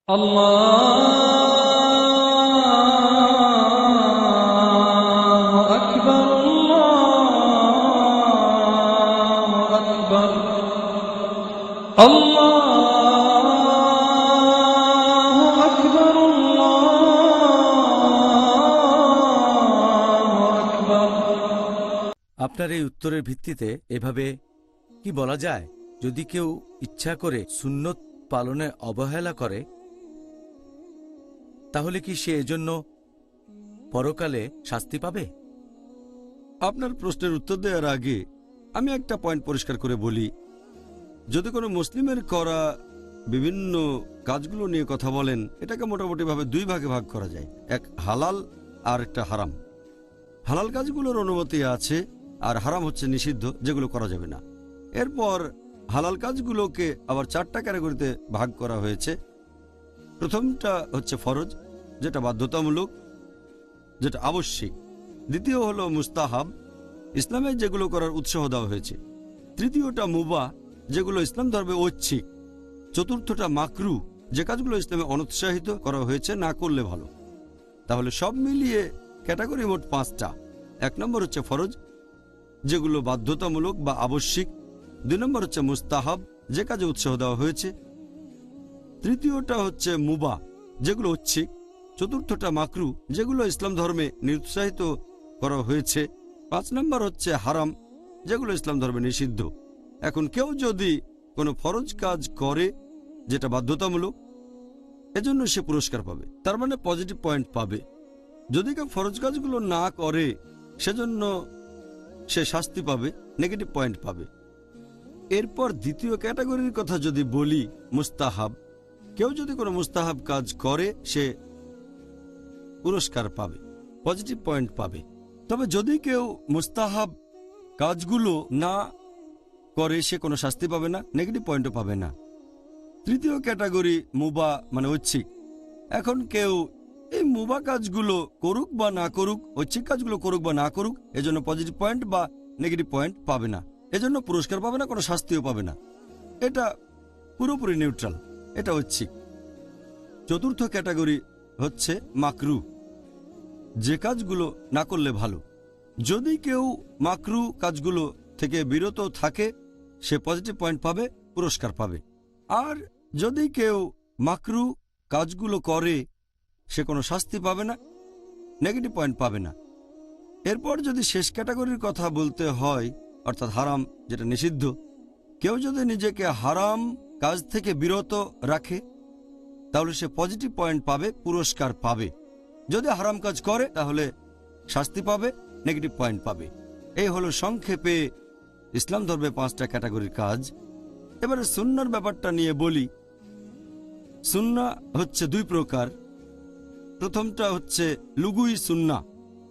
আল্লাহু আকবার, আল্লাহু আকবার, আল্লাহু আকবার, আল্লাহু আকবার। আপনার এই উত্তরের ভিত্তিতে এভাবে কি বলা যায়, যদি কেউ ইচ্ছা করে সুন্নত পালনে অবহেলা করে তাহলে কি সে এজন্য পরকালে শাস্তি পাবে? আপনার প্রশ্নের উত্তর দেওয়ার আগে আমি একটা পয়েন্ট পরিষ্কার করে বলি, যদি কোনো মুসলিমের করা বিভিন্ন কাজগুলো নিয়ে কথা বলেন, এটাকে মোটামুটিভাবে দুই ভাগে ভাগ করা যায়, এক হালাল আর একটা হারাম। হালাল কাজগুলোর অনুমতি আছে আর হারাম হচ্ছে নিষিদ্ধ, যেগুলো করা যাবে না। এরপর হালাল কাজগুলোকে আবার চারটা ক্যাটাগরিতে ভাগ করা হয়েছে। প্রথমটা হচ্ছে ফরজ, যেটা বাধ্যতামূলক, যেটা আবশ্যিক। দ্বিতীয় হলো মুস্তাহাব, ইসলামে যেগুলো করার উৎসাহ দেওয়া হয়েছে। তৃতীয়টা মুবাহ, যেগুলো ইসলাম ধর্মে ঐচ্ছিক। চতুর্থটা মাকরু, যে কাজগুলো ইসলামে অনুৎসাহিত করা হয়েছে, না করলে ভালো। তাহলে সব মিলিয়ে ক্যাটাগরি মোট পাঁচটা। এক নম্বর হচ্ছে ফরজ, যেগুলো বাধ্যতামূলক বা আবশ্যিক। দুই নম্বর হচ্ছে মুস্তাহাব, যে কাজে উৎসাহ দেওয়া হয়েছে। তৃতীয়টা হচ্ছে মুবাহ, যেগুলো ঐচ্ছিক। চতুর্থটা মাকরু, যেগুলো ইসলাম ধর্মে নিরুৎসাহিত করা হয়েছে। ৫ নম্বর হচ্ছে হারাম, যেগুলো ইসলাম ধর্মে নিষিদ্ধ। এখন কেউ যদি কোনো ফরজ কাজ করে যেটা বাধ্যতামূলক, এজন্য সে পুরস্কার পাবে, তার মানে পজিটিভ পয়েন্ট পাবে। যদি কেউ ফরজ কাজগুলো না করে সেজন্য সে শাস্তি পাবে, নেগেটিভ পয়েন্ট পাবে। এরপর দ্বিতীয় ক্যাটাগরির কথা যদি বলি, মুস্তাহাব। কেউ যদি কোনো মুস্তাহাব কাজ করে সে পুরস্কার পাবে, পজিটিভ পয়েন্ট পাবে। তবে যদি কেউ মুস্তাহাব কাজগুলো না করে সে কোনো শাস্তি পাবে না, নেগেটিভ পয়েন্টও পাবে না। তৃতীয় ক্যাটাগরি মুবাহ, মানে ঐচ্ছিক। এখন কেউ এই মুবাহ কাজগুলো করুক বা না করুক, ঐচ্ছিক কাজগুলো করুক বা না করুক, এজন্য পজিটিভ পয়েন্ট বা নেগেটিভ পয়েন্ট পাবে না, এজন্য পুরস্কার পাবে না, কোনো শাস্তিও পাবে না। এটা পুরোপুরি নিউট্রাল, এটা ঐচ্ছিক। চতুর্থ ক্যাটাগরি হচ্ছে মাকরু, যে কাজগুলো না করলে ভালো। যদি কেউ মাকরু কাজগুলো থেকে বিরত থাকে সে পজিটিভ পয়েন্ট পাবে, পুরস্কার পাবে। আর যদি কেউ মাকরু কাজগুলো করে সে কোনো শাস্তি পাবে না, নেগেটিভ পয়েন্ট পাবে না। এরপর যদি শেষ ক্যাটাগরির কথা বলতে হয়, অর্থাৎ হারাম, যেটা নিষিদ্ধ। কেউ যদি নিজেকে হারাম কাজ থেকে বিরত রাখে তাহলে সে পজিটিভ পয়েন্ট পাবে, পুরস্কার পাবে। যদি হারাম কাজ করে তাহলে শাস্তি পাবে, নেগেটিভ পয়েন্ট পাবে। এই হলো সংক্ষেপে ইসলাম ধর্মে 5টা ক্যাটাগরির কাজ। এবারে সুন্নার ব্যাপারটা নিয়ে বলি। সুন্না হচ্ছে দুই প্রকার। প্রথমটা হচ্ছে লুগুই সুন্না,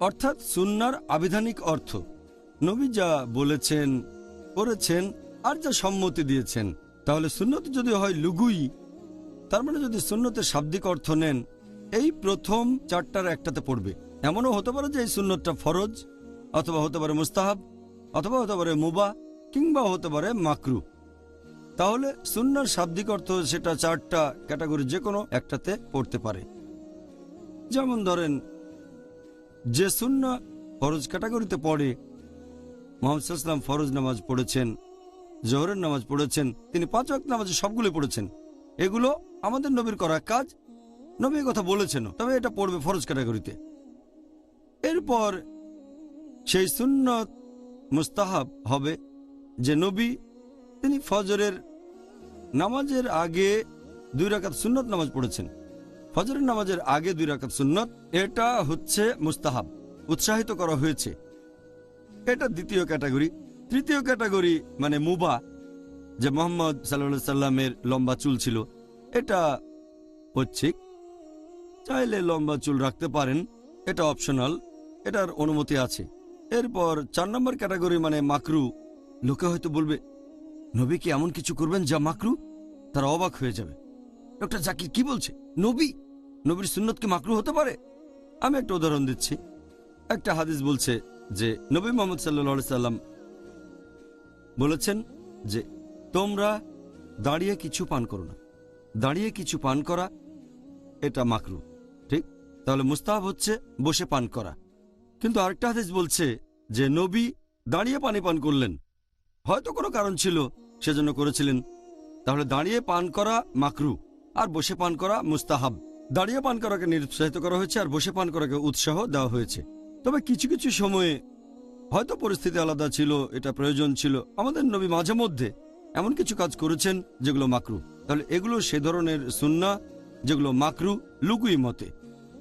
অর্থাৎ সুন্নার আবিধানিক অর্থ, নবী যা বলেছেন করেছেন আর যা সম্মতি দিয়েছেন। তাহলে সুন্নত যদি হয় লুগুই, তার মানে যদি সুন্নতের শাব্দিক অর্থ নেন, এই প্রথম চারটার একটাতে পড়বে। এমনও হতে পারে যে এই সুন্নতটা ফরজ, অথবা হতে পারে মুস্তাহাব, অথবা হতে পারে মুবাহ, কিংবা হতে পারে মাকরু। তাহলে সুন্নার শাব্দিক অর্থ সেটা চারটা ক্যাটাগরি যে কোনো একটাতে পড়তে পারে। যেমন ধরেন, যে সুন্না ফরজ ক্যাটাগরিতে পড়ে, মুহাম্মদ সাল্লাল্লাহু আলাইহি ওয়াসাল্লাম ফরজ নামাজ পড়েছেন, জোহরের নামাজ পড়েছেন, তিনি 5 ওয়াক্ত নামাজে সবগুলো পড়েছেন। এগুলো আমাদের নবীর করা কাজ, নবী কথা বলেছেন, তবে এটা পড়বে ফরজ ক্যাটাগরিতে। এরপর সেই সুন্নত মুস্তাহাব হবে, যে নবী তিনি ফজরের নামাজের আগে 2 রাকাত সুন্নত নামাজ পড়েছেন। ফজরের নামাজের আগে 2 রাকাত সুন্নত, এটা হচ্ছে মুস্তাহাব, উৎসাহিত করা হয়েছে। এটা দ্বিতীয় ক্যাটাগরি। তৃতীয় ক্যাটাগরি মানে মুবাহ, যে মুহাম্মদ সাল্লাল্লাহু আলাইহি সাল্লামের লম্বা চুল ছিল, এটা ঐচ্ছিক, চাইলে লম্বা চুল রাখতে পারেন, এটা অপশনাল, এটার অনুমতি আছে। এরপর 4 নম্বর ক্যাটাগরি মানে মাকরু। লোকে হয়তো বলবে, নবী কি এমন কিছু করবেন যা মাকরু? তারা অবাক হয়ে যাবে, ডক্টর জাকির কি বলছে, নবীর সুন্নত কি মাকরু হতে পারে? আমি একটা উদাহরণ দিচ্ছি। একটা হাদিস বলছে যে নবী মুহাম্মদ সাল্লাল্লাহু আলাইহি সাল্লাম বলেছেন যে তোমরা দাঁড়িয়ে কিছু পান করো না। দাঁড়িয়ে কিছু পান করা এটা মাকরু। ঠিক, তাহলে মুস্তাহাব হচ্ছে বসে পান করা। কিন্তু আরেকটা হাদিস বলছে যে নবী দাঁড়িয়ে পানি পান করলেন, হয়তো কোনো কারণ ছিল সেজন্য করেছিলেন। তাহলে দাঁড়িয়ে পান করা মাকরু আর বসে পান করা মুস্তাহাব। দাঁড়িয়ে পান করাকে নিরুৎসাহিত করা হয়েছে আর বসে পান করাকে উৎসাহ দেওয়া হয়েছে। তবে কিছু কিছু সময়ে হয়তো পরিস্থিতি আলাদা ছিল, এটা প্রয়োজন ছিল। আমাদের নবী মাঝে মধ্যে এমন কিছু কাজ করেছেন যেগুলো মাকরু। তাহলে এগুলো সে ধরনের সুন্নাহ যেগুলো মাকরু লুকুই মতে,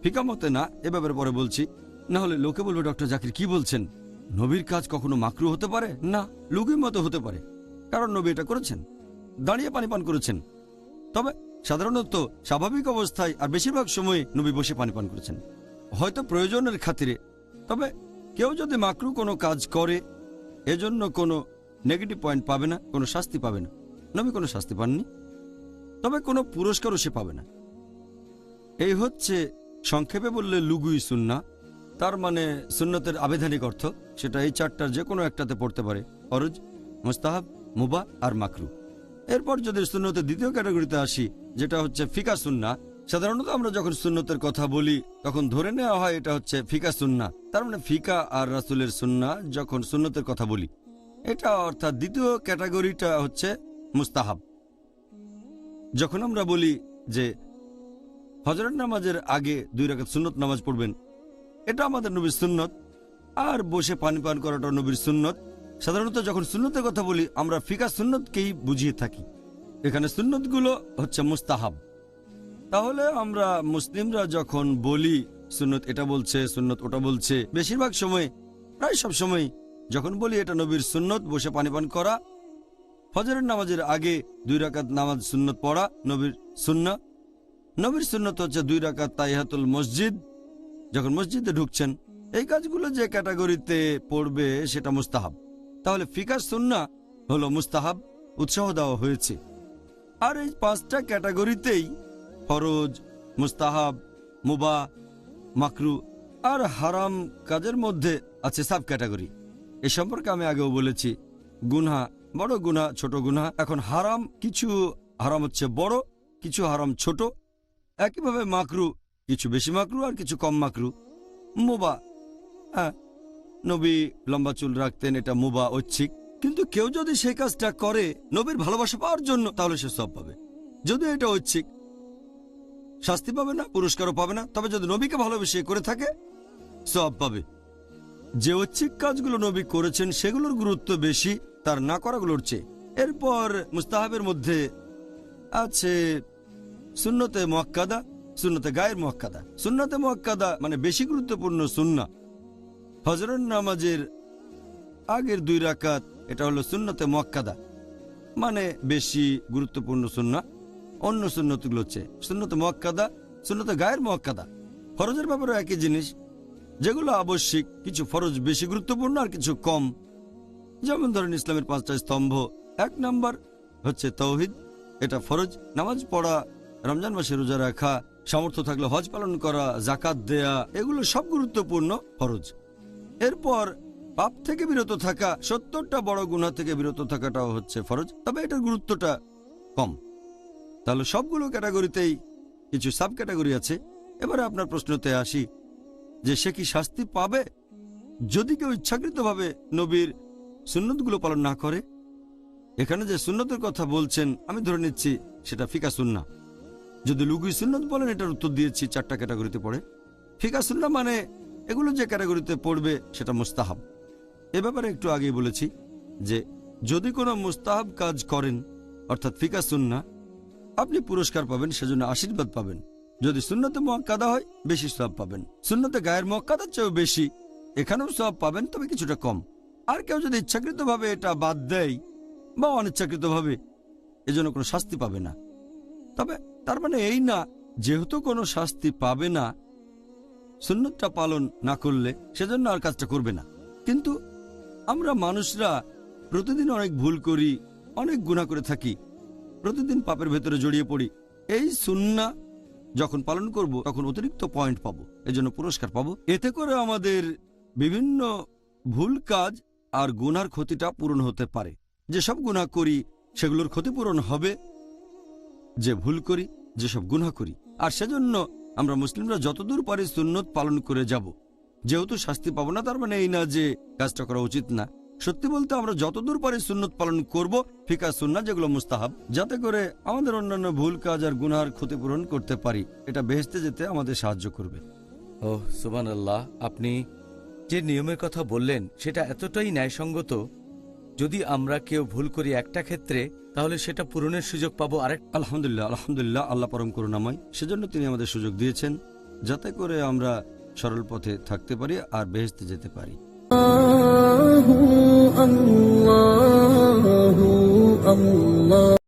ফিকা মতে না। এ ব্যাপারে পরে বলছি, না হলে লোকে বলবে ডক্টর জাকির কি বলছেন, নবীর কাজ কখনো মাকরু হতে পারে না, লুকুই মতে হতে পারে, কারণ নবী এটা করেছেন, দাঁড়িয়ে পানি পান করেছেন। তবে সাধারণত স্বাভাবিক অবস্থায় আর বেশিরভাগ সময় নবী বসে পানি পান করেছেন, হয়তো প্রয়োজনের খাতিরে। তবে কেউ যদি মাকরু কোনো কাজ করে এজন্য কোনো নেগেটিভ পয়েন্ট পাবে না, কোনো শাস্তি পাবে না। নবী কোনো শাস্তি পাননি, তবে কোনো পুরস্কারও সে পাবে না। এই হচ্ছে সংক্ষেপে বললে লুগুই সুন্নাহ। তার মানে সুন্নতের আবেধানিক অর্থ, সেটা এই চারটার যে কোনো একটাতে পড়তে পারে, ফরজ, মুস্তাহাব, মুবাহ আর মাকরু। এরপর যদি সুন্নতের দ্বিতীয় ক্যাটাগরিতে আসি, যেটা হচ্ছে ফিকা সুন্নাহ। সাধারণত আমরা যখন সুন্নতের কথা বলি তখন ধরে নেওয়া হয় এটা হচ্ছে ফিকা সুন্নাহ। তার মানে ফিকা আর রাসূলের সুন্নাহ যখন সুন্নতের কথা বলি, এটা অর্থাৎ দ্বিতীয় ক্যাটাগরিটা হচ্ছে মুস্তাহাব। যখন আমরা বলি যে হজরত নামাজের আগে 2 রাকাত সুন্নত নামাজ পড়বেন, এটা আমাদের নবীর সুন্নত, আর বসে পানি পান করাটা নবীর সুন্নত। সাধারণত যখন সুন্নতের কথা বলি আমরা ফিকা সুন্নতকেই বুঝিয়ে থাকি, এখানে সুন্নতগুলো হচ্ছে মুস্তাহাব। তাহলে আমরা মুসলিমরা যখন বলি সুন্নত এটা বলছে, সুন্নত ওটা বলছে, বেশিরভাগ সময়, প্রায় সব সময় যখন বলি এটা নবীর সুন্নত বসে পানি পান করা, ফজরের নামাজের আগে 2 রাকাত নামাজ সুন্নত পড়া নবীর সুন্নাহ। নবীর সুন্নত হচ্ছে 2 রাকাত তাহিয়াতুল মসজিদ যখন মসজিদে ঢুকছেন। এই কাজগুলো যে ক্যাটাগরিতে পড়বে সেটা মুস্তাহাব। তাহলে ফিকার সুন্নাহ হলো মুস্তাহাব, উৎসাহ দেওয়া হয়েছে। আর এই 5টা ক্যাটাগরিতেই ফরজ, মুস্তাহাব, মুবাহ, মাকরু আর হারাম কাজের মধ্যে আছে সাব ক্যাটাগরি। এ সম্পর্কে আমি আগেও বলেছি, গুনাহ, বড় গুনাহ, ছোট গুনাহ। এখন হারাম, কিছু হারাম হচ্ছে বড়, কিছু হারাম ছোট। একইভাবে মাকরু, কিছু বেশি মাকরু আর কিছু কম মাকরু। মুবাহ, হ্যাঁ, নবী লম্বা চুল রাখতেন, এটা মুবাহ, ঐচ্ছিক। কিন্তু কেউ যদি সেই কাজটা করে নবীর ভালোবাসা পাওয়ার জন্য, তাহলে সে সওয়াব পাবে। যদি এটা ঐচ্ছিক, শাস্তি পাবে না, পুরস্কারও পাবে না। তবে যদি নবীকে ভালোবেসে করে থাকে, সওয়াব পাবে। যে ঐচ্ছিক কাজগুলো নবী করেছেন সেগুলোর গুরুত্ব বেশি তার না করাগুলোর চেয়ে। এরপর মুস্তাহাবের মধ্যে আছে সুন্নতে মুআক্কাদা, সুন্নতে গায়ের মুআক্কাদা। সুন্নতে মুআক্কাদা মানে বেশি গুরুত্বপূর্ণ সুন্নাহ। ফজরের নামাজের আগের 2 রাকাত, এটা হলো সুন্নতে মুআক্কাদা, মানে বেশি গুরুত্বপূর্ণ সুন্নাহ অন্য সুন্নতগুলো হচ্ছে সুন্নতে মুআক্কাদা, সুন্নতে গায়ের মুআক্কাদা। ফরজের ব্যাপারে একই জিনিস, যেগুলো আবশ্যিক, কিছু ফরজ বেশি গুরুত্বপূর্ণ আর কিছু কম। যেমন ধরেন ইসলামের 5টা স্তম্ভ, 1 নাম্বার হচ্ছে তাওহীদ, এটা ফরজ। নামাজ পড়া, রমজান মাসে রোজা রাখা, সামর্থ্য থাকলে হজ পালন করা, জাকাত দেয়া, এগুলো সব গুরুত্বপূর্ণ ফরজ। এরপর পাপ থেকে বিরত থাকা, 70টা বড় গুনাহ থেকে বিরত থাকাটাও হচ্ছে ফরজ, তবে এটার গুরুত্বটা কম। তাহলে সবগুলো ক্যাটাগরিতেই কিছু সাব ক্যাটাগরি আছে। এবারে আপনার প্রশ্নতে আসি যে সে কি শাস্তি পাবে যদি কেউ ইচ্ছাকৃতভাবে নবীর সুন্নতগুলো পালন না করে? এখানে যে সুন্নতের কথা বলছেন আমি ধরে নিচ্ছি সেটা ফিকা সুন্নাহ। যদি লুগুই সুন্নত বলেন, এটার উত্তর দিয়েছি 4টা ক্যাটাগরিতে পড়ে। ফিকা সুন্নাহ মানে এগুলো যে ক্যাটাগরিতে পড়বে সেটা মুস্তাহাব। এ ব্যাপারে একটু আগেই বলেছি যে যদি কোনো মুস্তাহাব কাজ করেন, অর্থাৎ ফিকা সুন্নাহ, আপনি পুরস্কার পাবেন, সেজন্য আশীর্বাদ পাবেন। যদি সুন্নতে মুআক্কাদা হয়, বেশি সওয়াব পাবেন। সুন্নতে গায়ের মুআক্কাদার চেয়েও বেশি, এখানেও সওয়াব পাবেন, তবে কিছুটা কম। আর কেউ যদি ইচ্ছাকৃতভাবে এটা বাদ দেয় বা অনিচ্ছাকৃতভাবে, এজন্য কোনো শাস্তি পাবে না। তবে তার মানে এই না যেহেতু কোনো শাস্তি পাবে না, সুন্নতটা পালন না করলে সেজন্য আর কাজটা করবে না। কিন্তু আমরা মানুষরা প্রতিদিন অনেক ভুল করি, অনেক গুনাহ করে থাকি, প্রতিদিন পাপের ভেতরে জড়িয়ে পড়ি। এই সুন্নাহ যখন পালন করব তখন অতিরিক্ত পয়েন্ট পাবো, এজন্য পুরস্কার পাবো। এতে করে আমাদের বিভিন্ন ভুল কাজ আর গুনার ক্ষতিটা পূরণ হতে পারে। যেসব গুনাহ করি সেগুলোর ক্ষতিপূরণ হবে, যে ভুল করি যেসব গুনাহ করি। আর সেজন্য আমরা মুসলিমরা যতদূর পারি সুন্নত পালন করে যাব। যেহেতু শাস্তি পাবো না তার মানে এই না যে কাজটা করা উচিত না। সত্যি বলতে আমরা যতদূর পারি সুন্নত পালন করব, ফিকা সুন্নাহ যেগুলো মুস্তাহাব, যাতে করে আমাদের অন্যান্য ভুল কাজ আর গুনাহের ক্ষতিপূরণ করতে পারি। এটা বেহেশতে যেতে আমাদের সাহায্য করবে। ওহ সুবহানাল্লাহ, আপনি যে নিয়মের কথা বললেন সেটা এতটাই ন্যায়সঙ্গত। যদি আমরা কেউ ভুল করি একটা ক্ষেত্রে, তাহলে সেটা পূরণের সুযোগ পাবো আরেক। আলহামদুলিল্লাহ, আলহামদুলিল্লাহ, আল্লাহ পরম করুণাময়। সেজন্য তিনি আমাদের সুযোগ দিয়েছেন যাতে করে আমরা সরল পথে থাকতে পারি আর বেহেশতে যেতে পারি। আল্লাহু আল্লাহু আল্লাহ।